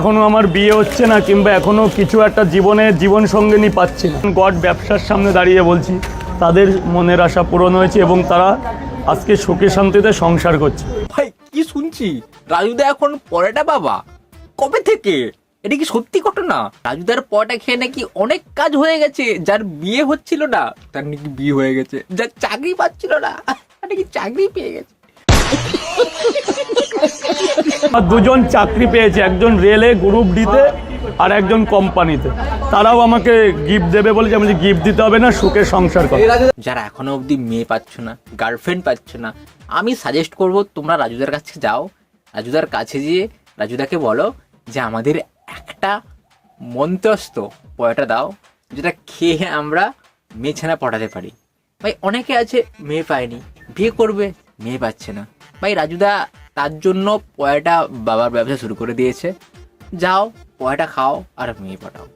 এখনো আমার বিয়ে হচ্ছে না, কিংবা এখনো কিছু একটা জীবন সঙ্গিনী পাচ্ছি না। গড ব্যবসার সামনে দাঁড়িয়ে বলছি, তাদের মনের আশা পূরণ হয়েছে এবং তারা আজকে সুখে শান্তিতে সংসার করছে। ভাই কি শুনছি, রাজুদা এখন পরোটা বাবা? কবে থেকে? এটা কি সত্যি ঘটনা? রাজুদার পরোটা খেয়ে নাকি অনেক কাজ হয়ে গেছে। যার বিয়ে হচ্ছিল না তার নাকি বিয়ে হয়ে গেছে, যার চাকরি পাচ্ছিল না তার নাকি চাকরি পেয়ে গেছে। আর দুজন চাকরি পেয়েছে, একজন রেলে গ্রুপ ডিতে আর একজন কোম্পানিতে। তারাও আমাকে গিফট দেবে বলেছে, আমি গিফট দিতে হবে না, সুখে সংসার করো। যারা এখনো অবধি মেয়ে পাচ্ছ না, গার্লফ্রেন্ড পাচ্ছ না, আমি সাজেস্ট করব তোমরা রাজুদার কাছে যাও। রাজুদার কাছে গিয়ে রাজুদাকে বলো যে আমাদের একটা মন্তস্ত পয়টা দাও, যেটা খেয়ে আমরা মেয়ে ছানা পটাতে পারি। ভাই অনেকে আছে মেয়ে পায়নি, বিয়ে করবে, মেয়ে পাচ্ছে না। ভাই রাজুদা তার জন্য পয়টা বাবার ব্যবসা শুরু করে দিয়েছে। যাও পয়টা খাও আর মেয়ে পাঠাও।